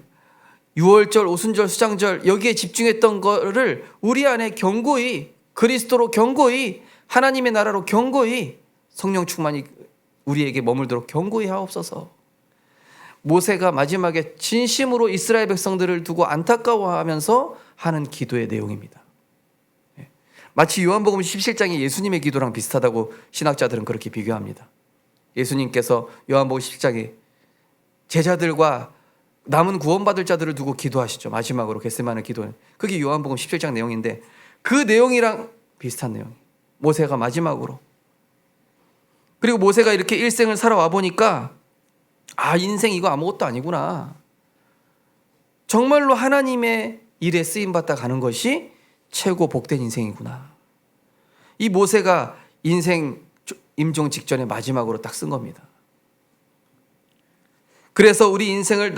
유월절, 오순절, 수장절 여기에 집중했던 거를 우리 안에 경고히, 그리스도로 경고히, 하나님의 나라로 경고히, 성령 충만이 우리에게 머물도록 경고히 하옵소서. 모세가 마지막에 진심으로 이스라엘 백성들을 두고 안타까워하면서 하는 기도의 내용입니다. 마치 요한복음 17장이 예수님의 기도랑 비슷하다고 신학자들은 그렇게 비교합니다. 예수님께서 요한복음 17장에 제자들과 남은 구원받을 자들을 두고 기도하시죠. 마지막으로 겟세마네 기도는. 그게 요한복음 17장 내용인데 그 내용이랑 비슷한 내용이에요. 모세가 마지막으로 그리고 모세가 이렇게 일생을 살아와 보니까 인생 이거 아무것도 아니구나. 정말로 하나님의 일에 쓰임받다 가는 것이 최고 복된 인생이구나. 이 모세가 인생 임종 직전에 마지막으로 딱 쓴 겁니다. 그래서 우리 인생을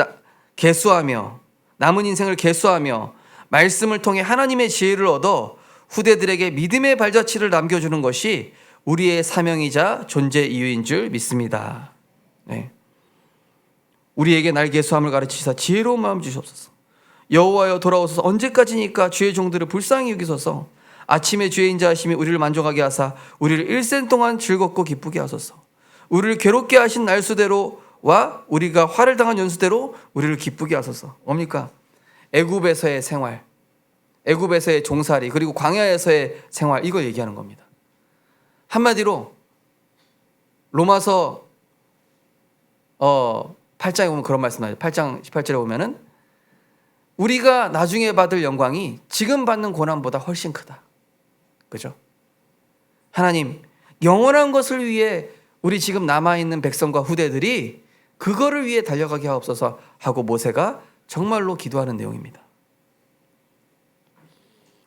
개수하며 남은 인생을 개수하며 말씀을 통해 하나님의 지혜를 얻어 후대들에게 믿음의 발자취를 남겨주는 것이 우리의 사명이자 존재 이유인 줄 믿습니다. 네. 우리에게 날 개수함을 가르치사 지혜로운 마음 주시옵소서. 여호와여 돌아오소서. 언제까지니까 주의 종들을 불쌍히 여기소서. 아침에 주의 인자하심이 우리를 만족하게 하사 우리를 일생 동안 즐겁고 기쁘게 하소서. 우리를 괴롭게 하신 날수대로와 우리가 화를 당한 연수대로 우리를 기쁘게 하소서. 뭡니까? 애굽에서의 생활, 애굽에서의 종살이, 그리고 광야에서의 생활, 이걸 얘기하는 겁니다. 한마디로 로마서 8장에 보면 그런 말씀 나와요. 8장 18절에 보면은 우리가 나중에 받을 영광이 지금 받는 고난보다 훨씬 크다. 그죠? 하나님, 영원한 것을 위해 우리 지금 남아있는 백성과 후대들이 그거를 위해 달려가게 하옵소서 하고 모세가 정말로 기도하는 내용입니다.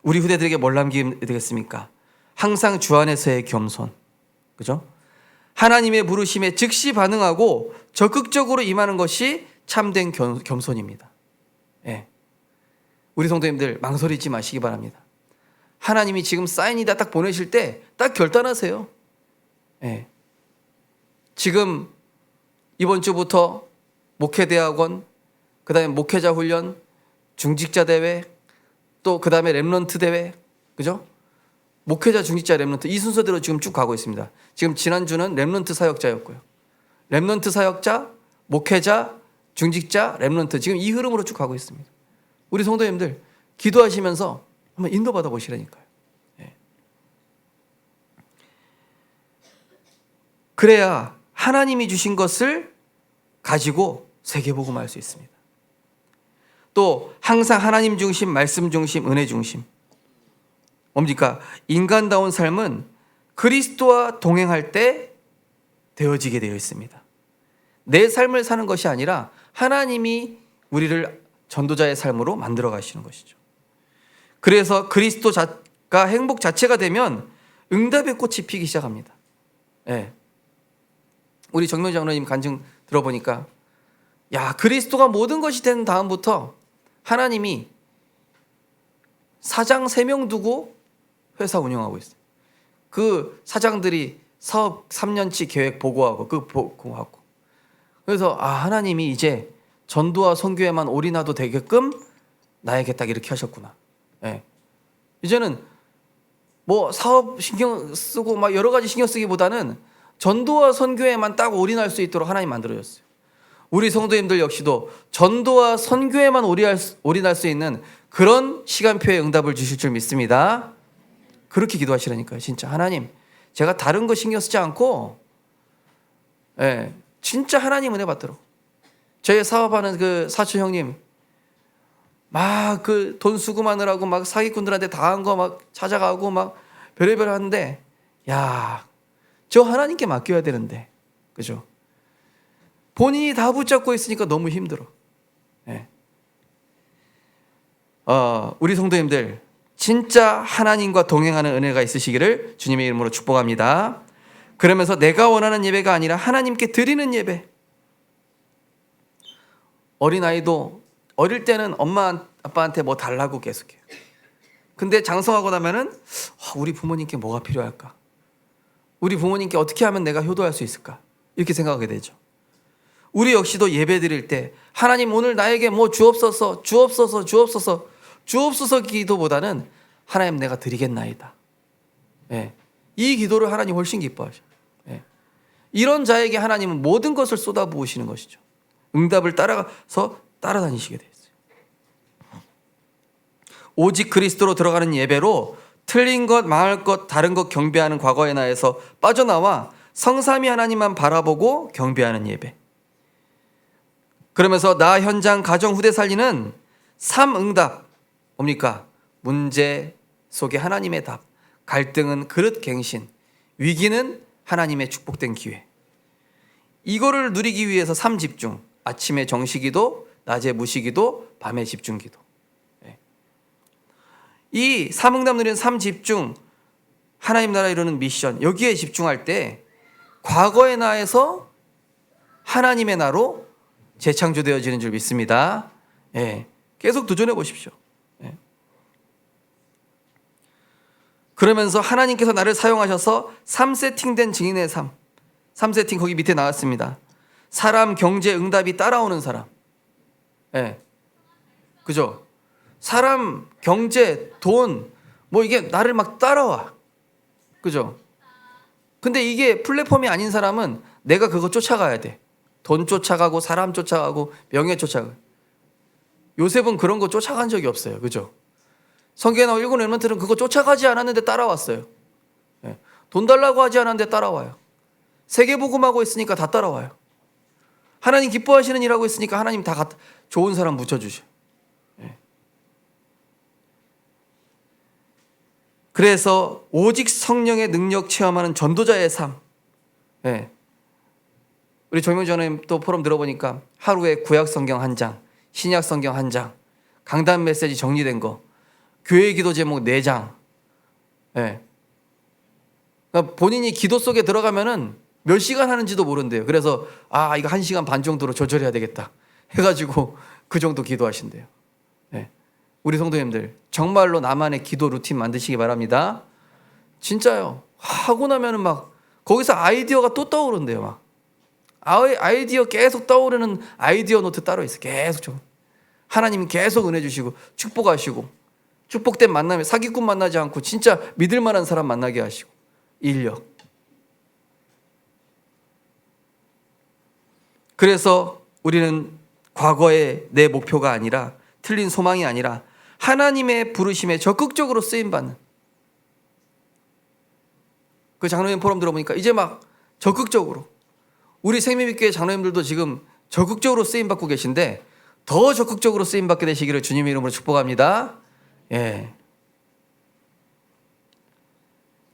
우리 후대들에게 뭘 남기면 되겠습니까? 항상 주 안에서의 겸손. 그죠? 하나님의 부르심에 즉시 반응하고 적극적으로 임하는 것이 참된 겸손입니다. 예. 우리 성도님들 망설이지 마시기 바랍니다. 하나님이 지금 사인이다 딱 보내실 때 딱 결단하세요. 예. 지금 이번 주부터 목회대학원, 그 다음에 목회자 훈련, 중직자 대회, 또 그 다음에 렘넌트 대회, 그죠? 목회자, 중직자, 렘넌트 이 순서대로 지금 쭉 가고 있습니다. 지금 지난주는 렘넌트 사역자였고요. 렘넌트 사역자, 목회자, 중직자, 렘넌트 지금 이 흐름으로 쭉 가고 있습니다. 우리 성도님들 기도하시면서 한번 인도받아 보시라니까요. 예. 그래야 하나님이 주신 것을 가지고 세계복음할 수 있습니다. 또 항상 하나님 중심, 말씀 중심, 은혜 중심. 뭡니까? 인간다운 삶은 그리스도와 동행할 때 되어지게 되어 있습니다. 내 삶을 사는 것이 아니라 하나님이 우리를 전도자의 삶으로 만들어 가시는 것이죠. 그래서 그리스도가 행복 자체가 되면 응답의 꽃이 피기 시작합니다. 예. 우리 정명 장로님 간증 들어보니까 그리스도가 모든 것이 된 다음부터 하나님이 사장 3명 두고 회사 운영하고 있어요. 그 사장들이 사업 3년치 계획 보고하고 보고하고. 그래서 하나님이 이제 전도와 선교에만 올인해도 되게끔 나에게 딱 이렇게 하셨구나. 예. 이제는 뭐 사업 신경 쓰고 막 여러 가지 신경 쓰기보다는 전도와 선교에만 딱 올인할 수 있도록 하나님 만들어줬어요. 우리 성도님들 역시도 전도와 선교에만 올인할 수 있는 그런 시간표에 응답을 주실 줄 믿습니다. 그렇게 기도하시라니까요. 진짜 하나님, 제가 다른 거 신경 쓰지 않고 진짜 하나님 은혜 받도록. 저희 사업하는 그 사촌 형님 막 그 돈 수금하느라고 막 사기꾼들한테 당한 거 막 찾아가고 막 별의별 하는데 저 하나님께 맡겨야 되는데, 그죠? 본인이 다 붙잡고 있으니까 너무 힘들어. 네. 우리 성도님들 진짜 하나님과 동행하는 은혜가 있으시기를 주님의 이름으로 축복합니다. 그러면서 내가 원하는 예배가 아니라 하나님께 드리는 예배. 어린아이도 어릴 때는 엄마 아빠한테 뭐 달라고 계속해요. 근데 장성하고 나면은 우리 부모님께 뭐가 필요할까? 우리 부모님께 어떻게 하면 내가 효도할 수 있을까? 이렇게 생각하게 되죠. 우리 역시도 예배 드릴 때 하나님 오늘 나에게 뭐 주옵소서 기도보다는 하나님 내가 드리겠나이다. 예. 이 기도를 하나님 훨씬 기뻐하셔요. 예. 이런 자에게 하나님은 모든 것을 쏟아부으시는 것이죠. 응답을 따라가서 따라다니시게 되어 있어요. 오직 그리스도로 들어가는 예배로 틀린 것, 망할 것, 다른 것 경배하는 과거의 나에서 빠져나와 성삼위 하나님만 바라보고 경배하는 예배. 그러면서 나 현장 가정 후대 살리는 삼응답. 뭡니까? 문제 속에 하나님의 답, 갈등은 그릇 갱신, 위기는 하나님의 축복된 기회. 이거를 누리기 위해서 삶 집중. 아침에 정시기도, 낮에 무시기도, 밤에 집중기도. 이 삼응답 누리는 삶 집중, 하나님 나라 이루는 미션, 여기에 집중할 때 과거의 나에서 하나님의 나로 재창조되어지는 줄 믿습니다. 계속 도전해 보십시오. 그러면서 하나님께서 나를 사용하셔서 3세팅된 증인의 삶. 3세팅 거기 밑에 나왔습니다. 사람, 경제, 응답이 따라오는 사람. 그죠? 사람, 경제, 돈, 뭐 이게 나를 막 따라와. 그죠? 근데 이게 플랫폼이 아닌 사람은 내가 그거 쫓아가야 돼. 돈 쫓아가고, 사람 쫓아가고, 명예 쫓아가고. 요셉은 그런 거 쫓아간 적이 없어요. 그죠? 성경에 나온 일곱 렘넌트는 그거 쫓아가지 않았는데 따라왔어요. 돈 달라고 하지 않았는데 따라와요. 세계복음하고 있으니까 다 따라와요. 하나님 기뻐하시는 일하고 있으니까 하나님 다 좋은 사람 묻혀주셔. 그래서 오직 성령의 능력 체험하는 전도자의 삶. 우리 정명 전에 또 포럼 들어보니까 하루에 구약 성경 한 장, 신약 성경 한 장, 강단 메시지 정리된 거, 교회 기도 제목 4장. 그러니까 본인이 기도 속에 들어가면은 몇 시간 하는지도 모른대요. 그래서 이거 1시간 반 정도로 조절해야 되겠다 해가지고 그 정도 기도하신대요. 우리 성도님들 정말로 나만의 기도 루틴 만드시기 바랍니다. 진짜요. 하고 나면은 막 거기서 아이디어가 또 떠오른대요. 막 아이디어 계속 떠오르는 아이디어 노트 따로 있어. 계속 좀 하나님이 계속 은혜 주시고 축복하시고, 축복된 만남에 사기꾼 만나지 않고 진짜 믿을 만한 사람 만나게 하시고, 인력. 그래서 우리는 과거의 내 목표가 아니라, 틀린 소망이 아니라 하나님의 부르심에 적극적으로 쓰임받는, 그 장로님 포럼 들어보니까 이제 막 적극적으로, 우리 생명교회 장로님들도 지금 적극적으로 쓰임받고 계신데 더 적극적으로 쓰임받게 되시기를 주님의 이름으로 축복합니다.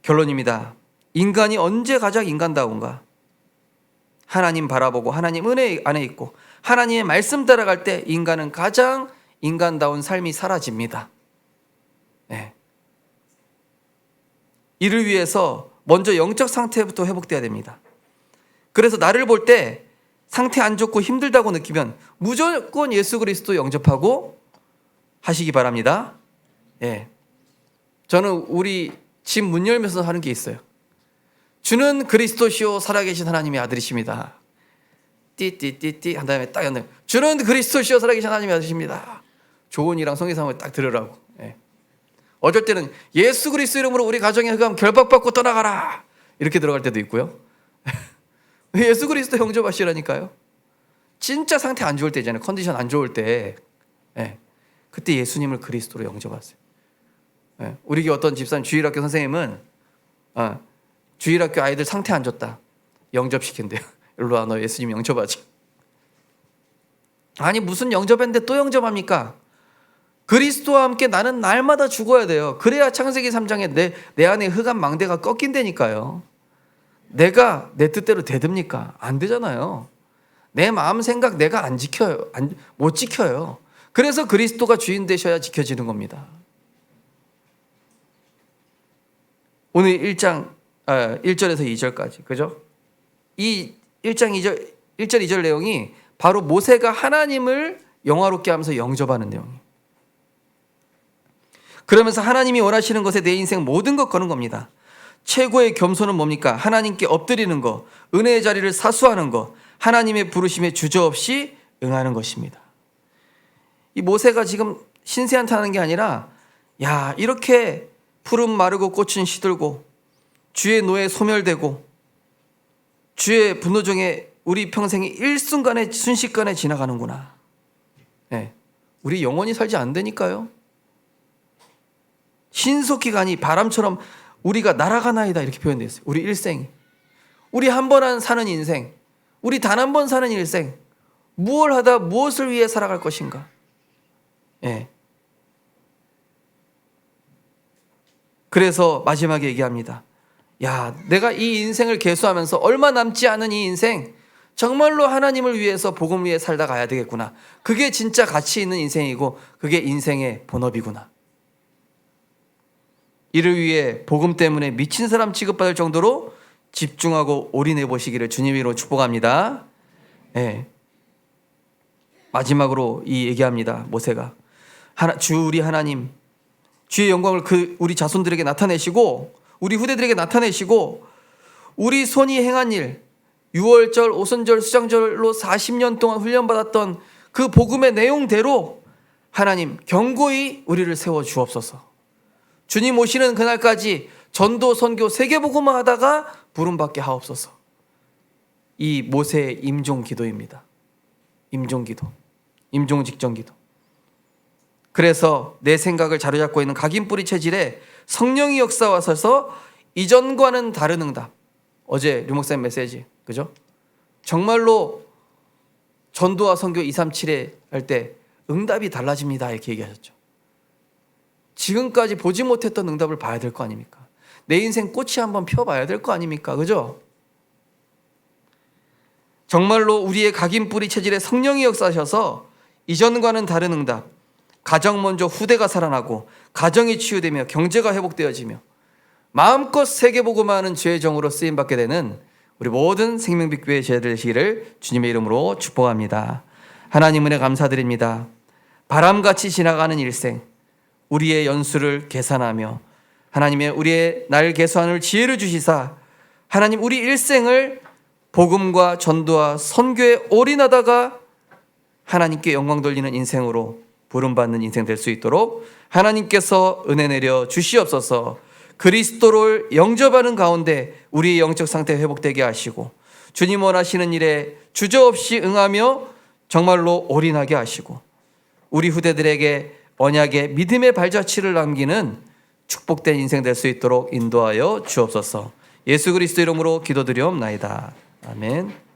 결론입니다. 인간이 언제 가장 인간다운가? 하나님 바라보고 하나님 은혜 안에 있고 하나님의 말씀 따라갈 때 인간은 가장 인간다운 삶이 사라집니다. 이를 위해서 먼저 영적 상태부터 회복돼야 됩니다. 그래서 나를 볼 때 상태 안 좋고 힘들다고 느끼면 무조건 예수 그리스도 영접하고 하시기 바랍니다. 저는 우리 집 문 열면서 하는 게 있어요. 주는 그리스도시요 살아계신 하나님의 아들이십니다. 띠띠띠띠 한 다음에 딱 연다. 주는 그리스도시요 살아계신 하나님의 아들이십니다. 조언이랑 성의상을 딱 들으라고. 어쩔 때는 예수 그리스도 이름으로 우리 가정의 흑암 결박받고 떠나가라 이렇게 들어갈 때도 있고요. 예수 그리스도 영접하시라니까요. 진짜 상태 안 좋을 때 있잖아요. 컨디션 안 좋을 때 그때 예수님을 그리스도로 영접하세요. 우리 교 어떤 집사님 주일학교 선생님은 주일학교 아이들 상태 안 좋다 영접시킨대요. 일로 와, 너 예수님 영접하자. 아니 무슨 영접했는데 또 영접합니까? 그리스도와 함께 나는 날마다 죽어야 돼요. 그래야 창세기 3장에 내 안에 흑암 망대가 꺾인다니까요. 내가 내 뜻대로 되듭니까? 안 되잖아요. 내 마음 생각 내가 안 지켜요. 못 지켜요. 그래서 그리스도가 주인 되셔야 지켜지는 겁니다. 오늘 1장 1절에서 2절까지 그죠? 이 1장 1절 2절 내용이 바로 모세가 하나님을 영화롭게 하면서 영접하는 내용이에요. 그러면서 하나님이 원하시는 것에 내 인생 모든 것 거는 겁니다. 최고의 겸손은 뭡니까? 하나님께 엎드리는 것, 은혜의 자리를 사수하는 것, 하나님의 부르심에 주저없이 응하는 것입니다. 이 모세가 지금 신세한테 하는 게 아니라 이렇게 푸른 마르고 꽃은 시들고 주의 노에 소멸되고 주의 분노 중에 우리 평생이 일순간에 순식간에 지나가는구나. 우리 영원히 살지 않는다니까요. 신속히가 아니 바람처럼 우리가 날아가나이다 이렇게 표현되어 있어요. 우리 일생이. 우리 한 번 사는 인생, 우리 단 한 번 사는 일생, 무엇을 하다 무엇을 위해 살아갈 것인가? 그래서 마지막에 얘기합니다. 야, 내가 이 인생을 계수하면서 얼마 남지 않은 이 인생 정말로 하나님을 위해서 복음 위에 살다 가야 되겠구나. 그게 진짜 가치 있는 인생이고 그게 인생의 본업이구나. 이를 위해 복음 때문에 미친 사람 취급받을 정도로 집중하고 올인해 보시기를 주님의 이름으로 축복합니다. 네. 마지막으로 이 얘기합니다. 모세가 주 우리 하나님, 주의 영광을 우리 자손들에게 나타내시고 우리 후대들에게 나타내시고 우리 손이 행한 일, 유월절, 오순절, 수장절로 40년 동안 훈련받았던 그 복음의 내용대로 하나님 경고히 우리를 세워 주옵소서. 주님 오시는 그날까지 전도, 선교, 세계복음화 하다가 부름받게 하옵소서. 이 모세의 임종 기도입니다. 임종 기도, 임종 직전 기도. 그래서 내 생각을 자리잡고 있는 각인뿌리 체질에 성령이 역사하셔서 이전과는 다른 응답. 어제 류 목사님 메시지, 그죠? 정말로 전도와 선교 237에 할 때 응답이 달라집니다 이렇게 얘기하셨죠. 지금까지 보지 못했던 응답을 봐야 될 거 아닙니까? 내 인생 꽃이 한번 펴봐야 될 거 아닙니까? 그죠? 정말로 우리의 각인뿌리 체질에 성령이 역사하셔서 이전과는 다른 응답, 가정 먼저 후대가 살아나고 가정이 치유되며 경제가 회복되어지며 마음껏 세계복음화하는 주의 종으로 쓰임받게 되는 우리 모든 생명빛 교회 제자들 되시기를 주님의 이름으로 축복합니다. 하나님 은혜 감사드립니다. 바람같이 지나가는 일생, 우리의 연수를 계산하며 하나님의 우리의 날 계수하는 지혜를 주시사 하나님 우리 일생을 복음과 전도와 선교에 올인하다가 하나님께 영광 돌리는 인생으로 부름받는 인생 될 수 있도록 하나님께서 은혜 내려 주시옵소서. 그리스도를 영접하는 가운데 우리의 영적 상태 회복되게 하시고 주님 원하시는 일에 주저없이 응하며 정말로 올인하게 하시고 우리 후대들에게 언약의 믿음의 발자취를 남기는 축복된 인생 될 수 있도록 인도하여 주옵소서. 예수 그리스도 이름으로 기도드리옵나이다. 아멘.